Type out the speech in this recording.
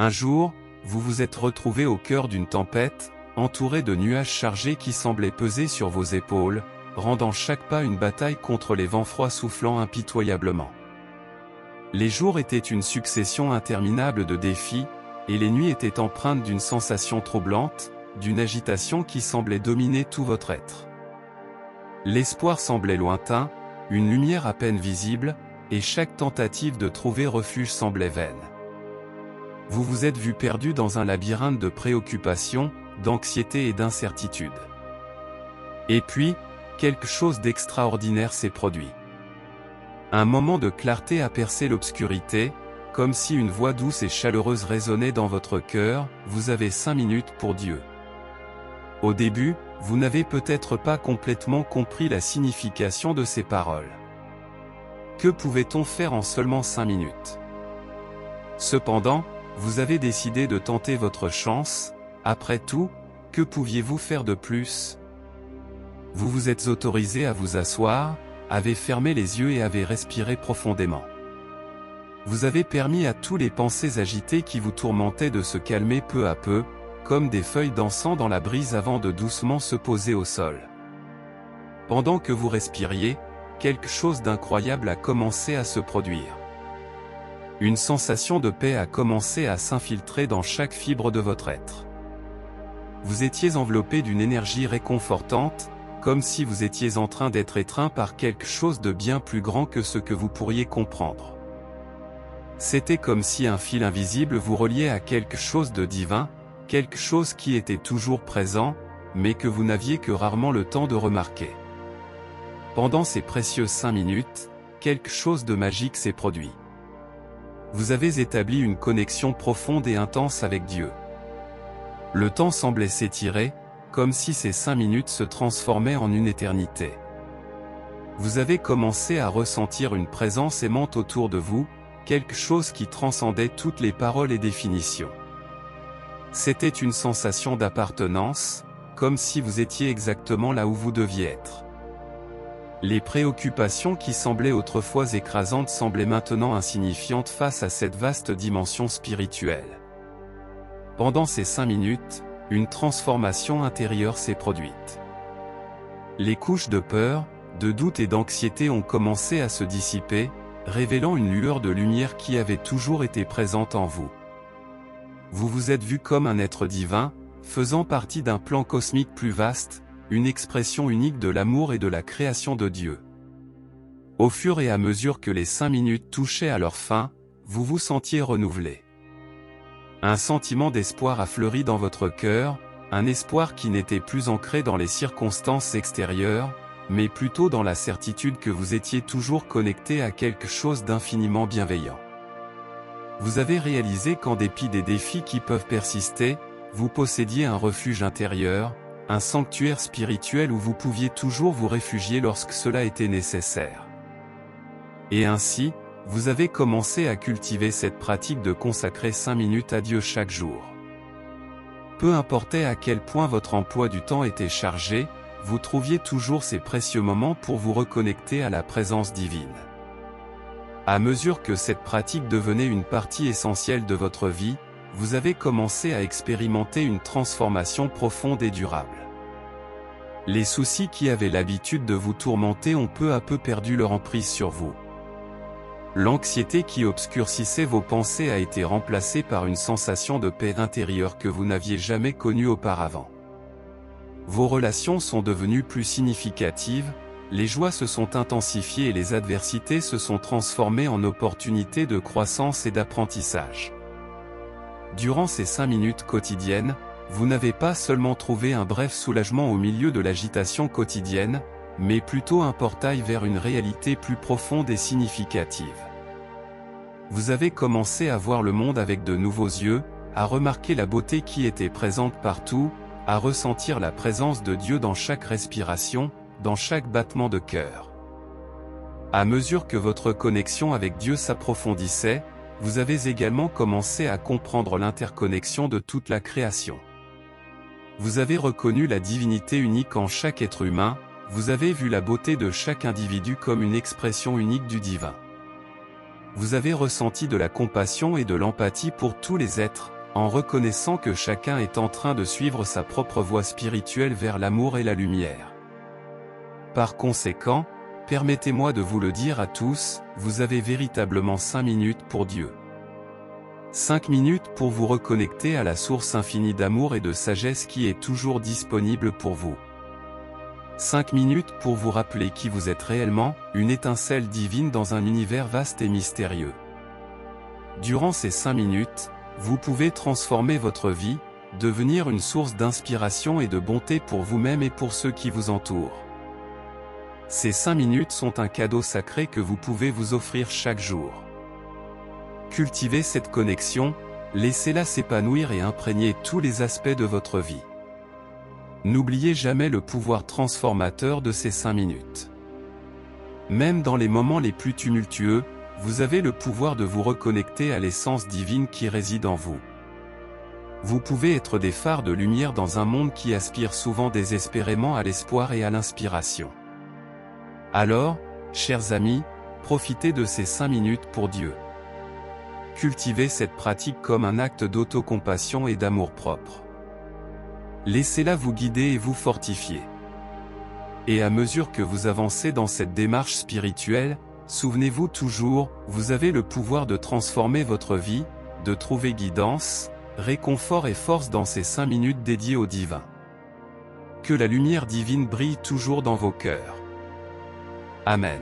Un jour, vous vous êtes retrouvé au cœur d'une tempête, entouré de nuages chargés qui semblaient peser sur vos épaules, rendant chaque pas une bataille contre les vents froids soufflant impitoyablement. Les jours étaient une succession interminable de défis, et les nuits étaient empreintes d'une sensation troublante, d'une agitation qui semblait dominer tout votre être. L'espoir semblait lointain, une lumière à peine visible, et chaque tentative de trouver refuge semblait vaine. Vous vous êtes vu perdu dans un labyrinthe de préoccupations, d'anxiété et d'incertitude. Et puis, quelque chose d'extraordinaire s'est produit. Un moment de clarté a percé l'obscurité, comme si une voix douce et chaleureuse résonnait dans votre cœur, vous avez 5 minutes pour Dieu. Au début, vous n'avez peut-être pas complètement compris la signification de ces paroles. Que pouvait-on faire en seulement 5 minutes? Cependant, vous avez décidé de tenter votre chance. Après tout, que pouviez-vous faire de plus? Vous vous êtes autorisé à vous asseoir, avez fermé les yeux et avez respiré profondément. Vous avez permis à tous les pensées agitées qui vous tourmentaient de se calmer peu à peu, comme des feuilles dansant dans la brise avant de doucement se poser au sol. Pendant que vous respiriez, quelque chose d'incroyable a commencé à se produire. Une sensation de paix a commencé à s'infiltrer dans chaque fibre de votre être. Vous étiez enveloppé d'une énergie réconfortante, comme si vous étiez en train d'être étreint par quelque chose de bien plus grand que ce que vous pourriez comprendre. C'était comme si un fil invisible vous reliait à quelque chose de divin, quelque chose qui était toujours présent, mais que vous n'aviez que rarement le temps de remarquer. Pendant ces précieuses 5 minutes, quelque chose de magique s'est produit. Vous avez établi une connexion profonde et intense avec Dieu. Le temps semblait s'étirer, comme si ces 5 minutes se transformaient en une éternité. Vous avez commencé à ressentir une présence aimante autour de vous, quelque chose qui transcendait toutes les paroles et définitions. C'était une sensation d'appartenance, comme si vous étiez exactement là où vous deviez être. Les préoccupations qui semblaient autrefois écrasantes semblaient maintenant insignifiantes face à cette vaste dimension spirituelle. Pendant ces 5 minutes, une transformation intérieure s'est produite. Les couches de peur, de doute et d'anxiété ont commencé à se dissiper, révélant une lueur de lumière qui avait toujours été présente en vous. Vous vous êtes vu comme un être divin, faisant partie d'un plan cosmique plus vaste, une expression unique de l'amour et de la création de Dieu. Au fur et à mesure que les 5 minutes touchaient à leur fin, vous vous sentiez renouvelé. Un sentiment d'espoir a fleuri dans votre cœur, un espoir qui n'était plus ancré dans les circonstances extérieures, mais plutôt dans la certitude que vous étiez toujours connecté à quelque chose d'infiniment bienveillant. Vous avez réalisé qu'en dépit des défis qui peuvent persister, vous possédiez un refuge intérieur, un sanctuaire spirituel où vous pouviez toujours vous réfugier lorsque cela était nécessaire. Et ainsi, vous avez commencé à cultiver cette pratique de consacrer 5 minutes à Dieu chaque jour. Peu importait à quel point votre emploi du temps était chargé, vous trouviez toujours ces précieux moments pour vous reconnecter à la présence divine. À mesure que cette pratique devenait une partie essentielle de votre vie, vous avez commencé à expérimenter une transformation profonde et durable. Les soucis qui avaient l'habitude de vous tourmenter ont peu à peu perdu leur emprise sur vous. L'anxiété qui obscurcissait vos pensées a été remplacée par une sensation de paix intérieure que vous n'aviez jamais connue auparavant. Vos relations sont devenues plus significatives, les joies se sont intensifiées et les adversités se sont transformées en opportunités de croissance et d'apprentissage. Durant ces 5 minutes quotidiennes, vous n'avez pas seulement trouvé un bref soulagement au milieu de l'agitation quotidienne, mais plutôt un portail vers une réalité plus profonde et significative. Vous avez commencé à voir le monde avec de nouveaux yeux, à remarquer la beauté qui était présente partout, à ressentir la présence de Dieu dans chaque respiration, dans chaque battement de cœur. À mesure que votre connexion avec Dieu s'approfondissait, vous avez également commencé à comprendre l'interconnexion de toute la création. Vous avez reconnu la divinité unique en chaque être humain, vous avez vu la beauté de chaque individu comme une expression unique du divin. vous avez ressenti de la compassion et de l'empathie pour tous les êtres, en reconnaissant que chacun est en train de suivre sa propre voie spirituelle vers l'amour et la lumière. Par conséquent, permettez-moi de vous le dire à tous, vous avez véritablement 5 minutes pour Dieu. 5 minutes pour vous reconnecter à la source infinie d'amour et de sagesse qui est toujours disponible pour vous. 5 minutes pour vous rappeler qui vous êtes réellement, une étincelle divine dans un univers vaste et mystérieux. Durant ces 5 minutes, vous pouvez transformer votre vie, devenir une source d'inspiration et de bonté pour vous-même et pour ceux qui vous entourent. Ces 5 minutes sont un cadeau sacré que vous pouvez vous offrir chaque jour. Cultivez cette connexion, laissez-la s'épanouir et imprégner tous les aspects de votre vie. N'oubliez jamais le pouvoir transformateur de ces 5 minutes. Même dans les moments les plus tumultueux, vous avez le pouvoir de vous reconnecter à l'essence divine qui réside en vous. Vous pouvez être des phares de lumière dans un monde qui aspire souvent désespérément à l'espoir et à l'inspiration. Alors, chers amis, profitez de ces 5 minutes pour Dieu. Cultivez cette pratique comme un acte d'autocompassion et d'amour-propre. Laissez-la vous guider et vous fortifier. Et à mesure que vous avancez dans cette démarche spirituelle, souvenez-vous toujours, vous avez le pouvoir de transformer votre vie, de trouver guidance, réconfort et force dans ces 5 minutes dédiées au divin. Que la lumière divine brille toujours dans vos cœurs. Amen.